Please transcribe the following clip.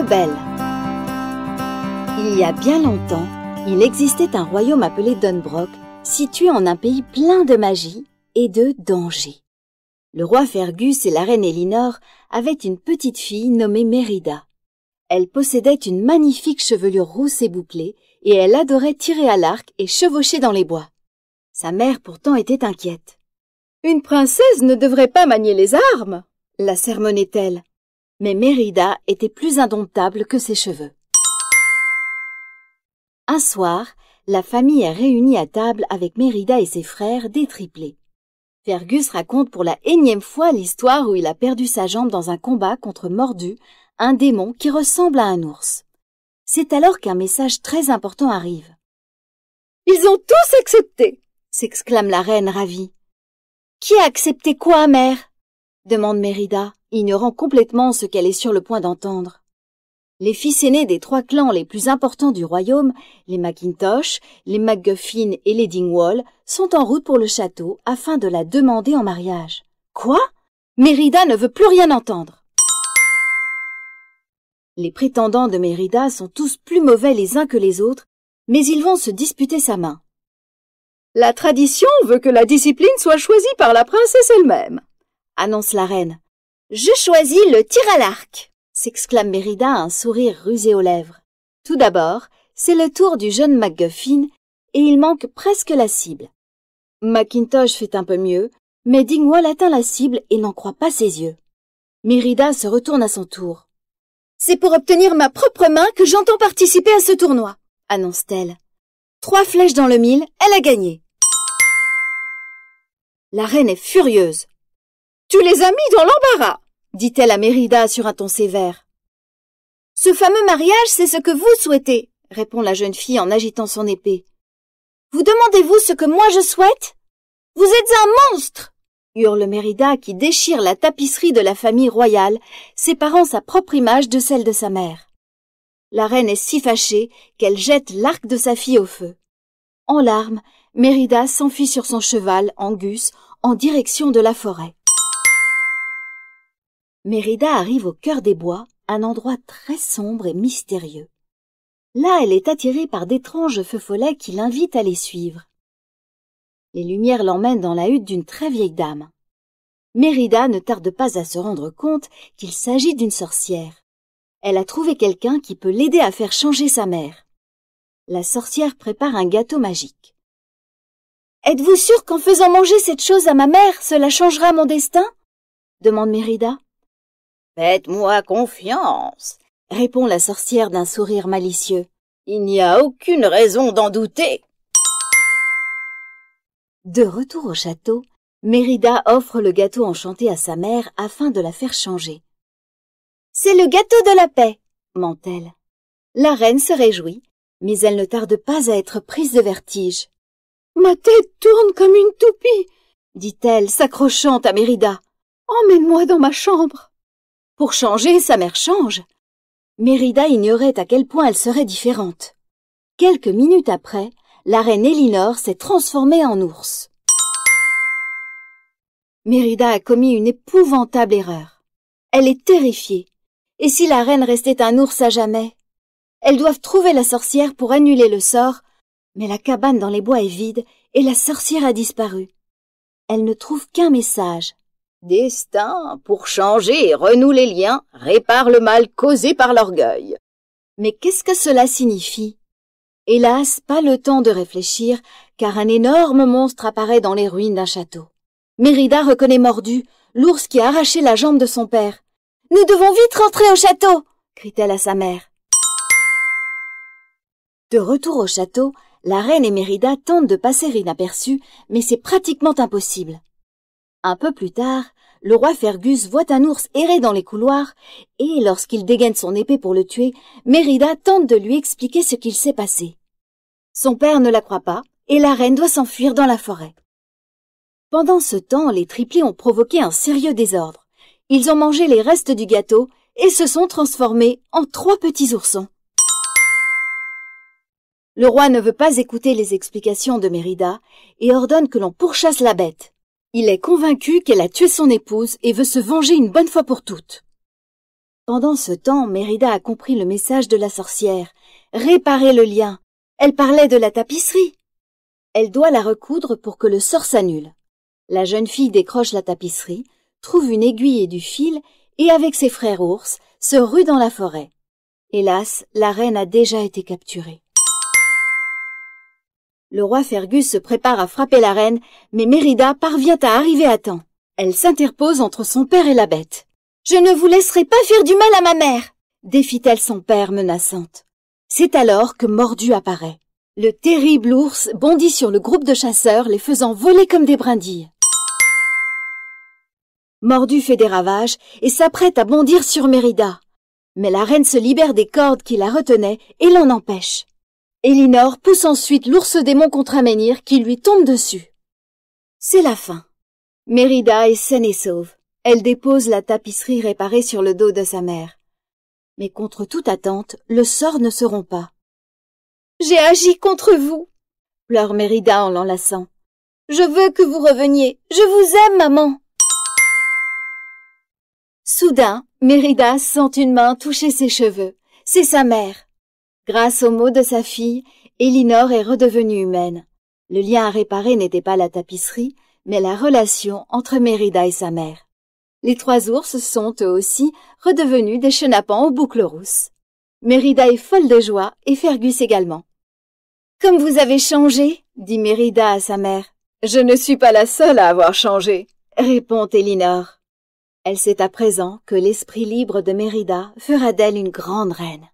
Belle. Il y a bien longtemps, il existait un royaume appelé Dunbroch, situé en un pays plein de magie et de danger. Le roi Fergus et la reine Elinor avaient une petite fille nommée Mérida. Elle possédait une magnifique chevelure rousse et bouclée, et elle adorait tirer à l'arc et chevaucher dans les bois. Sa mère pourtant était inquiète. « Une princesse ne devrait pas manier les armes !» la sermonnait-elle. Mais Mérida était plus indomptable que ses cheveux. Un soir, la famille est réunie à table avec Mérida et ses frères détriplés. Fergus raconte pour la énième fois l'histoire où il a perdu sa jambe dans un combat contre Mordu, un démon qui ressemble à un ours. C'est alors qu'un message très important arrive. « Ils ont tous accepté !» s'exclame la reine ravie. « Qui a accepté quoi, mère ?» demande Mérida, ignorant complètement ce qu'elle est sur le point d'entendre. Les fils aînés des 3 clans les plus importants du royaume, les Mackintosh, les MacGuffin et les Dingwall, sont en route pour le château afin de la demander en mariage. Quoi? Mérida ne veut plus rien entendre. Les prétendants de Mérida sont tous plus mauvais les uns que les autres, mais ils vont se disputer sa main. La tradition veut que la discipline soit choisie par la princesse elle-même, annonce la reine. Je choisis le tir à l'arc, s'exclame Mérida, un sourire rusé aux lèvres. Tout d'abord, c'est le tour du jeune MacGuffin et il manque presque la cible. Mackintosh fait un peu mieux, mais Dingwall atteint la cible et n'en croit pas ses yeux. Mérida se retourne à son tour. C'est pour obtenir ma propre main que j'entends participer à ce tournoi, annonce-t-elle. 3 flèches dans le mille, elle a gagné. La reine est furieuse. Tu les as mis dans l'embarras, dit-elle à Mérida sur un ton sévère. Ce fameux mariage, c'est ce que vous souhaitez, répond la jeune fille en agitant son épée. Vous demandez-vous ce que moi je souhaite? Vous êtes un monstre, hurle Mérida qui déchire la tapisserie de la famille royale, séparant sa propre image de celle de sa mère. La reine est si fâchée qu'elle jette l'arc de sa fille au feu. En larmes, Mérida s'enfuit sur son cheval, Angus, en direction de la forêt. Mérida arrive au cœur des bois, un endroit très sombre et mystérieux. Là, elle est attirée par d'étranges feux follets qui l'invitent à les suivre. Les lumières l'emmènent dans la hutte d'une très vieille dame. Mérida ne tarde pas à se rendre compte qu'il s'agit d'une sorcière. Elle a trouvé quelqu'un qui peut l'aider à faire changer sa mère. La sorcière prépare un gâteau magique. « Êtes-vous sûr qu'en faisant manger cette chose à ma mère, cela changera mon destin ?» demande Mérida. « Faites-moi confiance, » répond la sorcière d'un sourire malicieux. « Il n'y a aucune raison d'en douter. » De retour au château, Mérida offre le gâteau enchanté à sa mère afin de la faire changer. « C'est le gâteau de la paix, » ment-elle. La reine se réjouit, mais elle ne tarde pas à être prise de vertige. « Ma tête tourne comme une toupie, » dit-elle, s'accrochant à Mérida. « Emmène-moi dans ma chambre. » Pour changer, sa mère change. Mérida ignorait à quel point elle serait différente. Quelques minutes après, la reine Elinor s'est transformée en ours. Mérida a commis une épouvantable erreur. Elle est terrifiée. Et si la reine restait un ours à jamais? Elles doivent trouver la sorcière pour annuler le sort, mais la cabane dans les bois est vide et la sorcière a disparu. Elle ne trouve qu'un message. Destin, pour changer et renouer les liens, répare le mal causé par l'orgueil. Mais qu'est-ce que cela signifie? Hélas, pas le temps de réfléchir, car un énorme monstre apparaît dans les ruines d'un château. Mérida reconnaît Mordu, l'ours qui a arraché la jambe de son père. « Nous devons vite rentrer au château !» crie-t-elle à sa mère. De retour au château, la reine et Mérida tentent de passer inaperçues, mais c'est pratiquement impossible. Un peu plus tard, le roi Fergus voit un ours errer dans les couloirs et, lorsqu'il dégaine son épée pour le tuer, Mérida tente de lui expliquer ce qu'il s'est passé. Son père ne la croit pas et la reine doit s'enfuir dans la forêt. Pendant ce temps, les triplés ont provoqué un sérieux désordre. Ils ont mangé les restes du gâteau et se sont transformés en 3 petits oursons. Le roi ne veut pas écouter les explications de Mérida et ordonne que l'on pourchasse la bête. Il est convaincu qu'elle a tué son épouse et veut se venger une bonne fois pour toutes. Pendant ce temps, Mérida a compris le message de la sorcière. Réparer le lien. Elle parlait de la tapisserie. Elle doit la recoudre pour que le sort s'annule. La jeune fille décroche la tapisserie, trouve une aiguille et du fil, et avec ses frères ours, se rue dans la forêt. Hélas, la reine a déjà été capturée. Le roi Fergus se prépare à frapper la reine, mais Mérida parvient à arriver à temps. Elle s'interpose entre son père et la bête. « Je ne vous laisserai pas faire du mal à ma mère !» défie-t-elle son père menaçante. C'est alors que Mordu apparaît. Le terrible ours bondit sur le groupe de chasseurs, les faisant voler comme des brindilles. Mordu fait des ravages et s'apprête à bondir sur Mérida. Mais la reine se libère des cordes qui la retenaient et l'en empêche. Elinor pousse ensuite l'ours démon contre Aménir qui lui tombe dessus. C'est la fin. Mérida est saine et sauve. Elle dépose la tapisserie réparée sur le dos de sa mère. Mais contre toute attente, le sort ne se rompt pas. « J'ai agi contre vous !» pleure Mérida en l'enlaçant. « Je veux que vous reveniez. Je vous aime, maman !» Soudain, Mérida sent une main toucher ses cheveux. C'est sa mère. Grâce aux mots de sa fille, Elinor est redevenue humaine. Le lien à réparer n'était pas la tapisserie, mais la relation entre Mérida et sa mère. Les trois ours sont, eux aussi, redevenus des chenapans aux boucles rousses. Mérida est folle de joie et Fergus également. « Comme vous avez changé, » dit Mérida à sa mère. « Je ne suis pas la seule à avoir changé, » répond Elinor. Elle sait à présent que l'esprit libre de Mérida fera d'elle une grande reine.